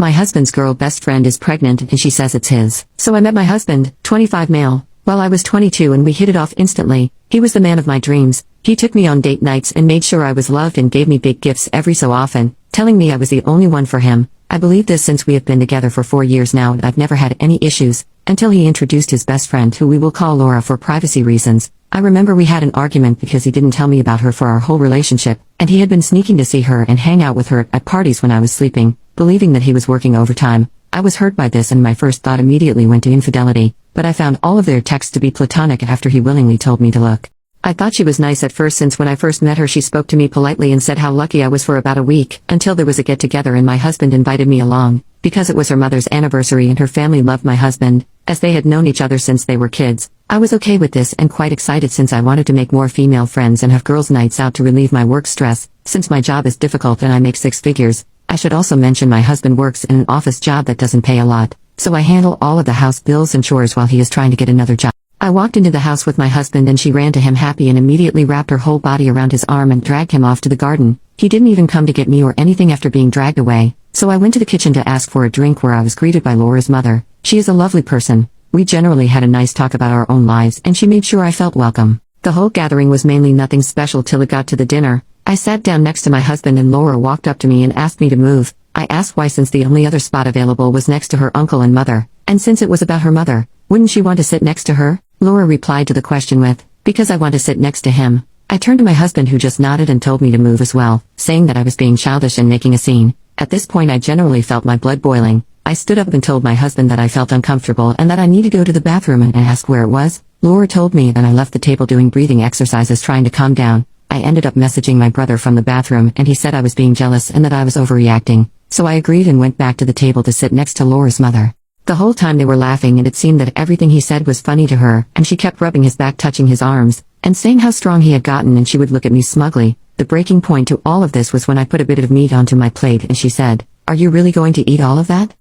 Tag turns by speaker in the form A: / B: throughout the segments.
A: my husband's girl best friend is pregnant and she says it's his. So I met my husband, 25 male, while I was 22 and we hit it off instantly. He was the man of my dreams. He took me on date nights and made sure I was loved and gave me big gifts every so often, telling me I was the only one for him. I believe this since we have been together for 4 years now and I've never had any issues, until he introduced his best friend who we will call Laura for privacy reasons. I remember we had an argument because he didn't tell me about her for our whole relationship, and he had been sneaking to see her and hang out with her at parties when I was sleeping, believing that he was working overtime. I was hurt by this and my first thought immediately went to infidelity, but I found all of their texts to be platonic after he willingly told me to look. I thought she was nice at first since when I first met her she spoke to me politely and said how lucky I was for about a week, until there was a get-together and my husband invited me along, because it was her mother's anniversary and her family loved my husband, as they had known each other since they were kids. I was okay with this and quite excited since I wanted to make more female friends and have girls' nights out to relieve my work stress, since my job is difficult and I make 6 figures. I should also mention my husband works in an office job that doesn't pay a lot, so I handle all of the house bills and chores while he is trying to get another job. I walked into the house with my husband and she ran to him happy and immediately wrapped her whole body around his arm and dragged him off to the garden. He didn't even come to get me or anything after being dragged away, so I went to the kitchen to ask for a drink where I was greeted by Laura's mother. She is a lovely person. We generally had a nice talk about our own lives and she made sure I felt welcome. The whole gathering was mainly nothing special till it got to the dinner. I sat down next to my husband and Laura walked up to me and asked me to move. I asked why since the only other spot available was next to her uncle and mother, and since it was about her mother, wouldn't she want to sit next to her? Laura replied to the question with, because I want to sit next to him. I turned to my husband who just nodded and told me to move as well, saying that I was being childish and making a scene. At this point I generally felt my blood boiling. I stood up and told my husband that I felt uncomfortable and that I needed to go to the bathroom and asked where it was. Laura told me and I left the table doing breathing exercises trying to calm down. I ended up messaging my brother from the bathroom and he said I was being jealous and that I was overreacting, so I agreed and went back to the table to sit next to Laura's mother. The whole time they were laughing and it seemed that everything he said was funny to her and she kept rubbing his back touching his arms, and saying how strong he had gotten and she would look at me smugly. The breaking point to all of this was when I put a bit of meat onto my plate and she said, "Are you really going to eat all of that?"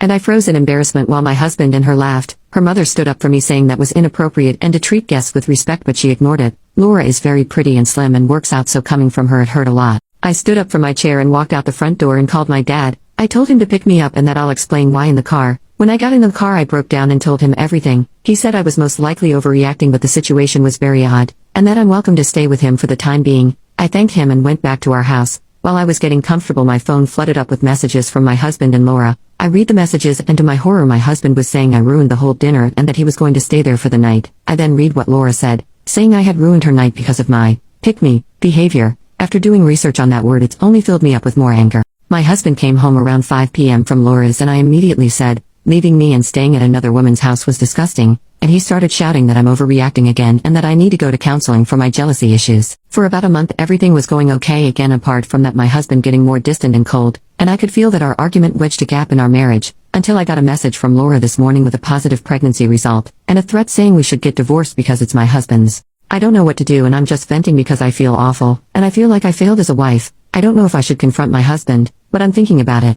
A: And I froze in embarrassment while my husband and her laughed. Her mother stood up for me saying that was inappropriate and to treat guests with respect but she ignored it. Laura is very pretty and slim and works out so coming from her it hurt a lot. I stood up from my chair and walked out the front door and called my dad. I told him to pick me up and that I'll explain why in the car. When I got in the car I broke down and told him everything. He said I was most likely overreacting but the situation was very odd, and that I'm welcome to stay with him for the time being. I thanked him and went back to our house. While I was getting comfortable my phone flooded up with messages from my husband and Laura. I read the messages and to my horror my husband was saying I ruined the whole dinner and that he was going to stay there for the night. I then read what Laura said, saying I had ruined her night because of my pick-me behavior. After doing research on that word it's only filled me up with more anger. My husband came home around 5 p.m. from Laura's and I immediately said, leaving me and staying at another woman's house was disgusting, and he started shouting that I'm overreacting again and that I need to go to counseling for my jealousy issues. For about a month everything was going okay again apart from that my husband getting more distant and cold, and I could feel that our argument wedged a gap in our marriage, until I got a message from Laura this morning with a positive pregnancy result, and a threat saying we should get divorced because it's my husband's. I don't know what to do and I'm just venting because I feel awful, and I feel like I failed as a wife. I don't know if I should confront my husband, but I'm thinking about it.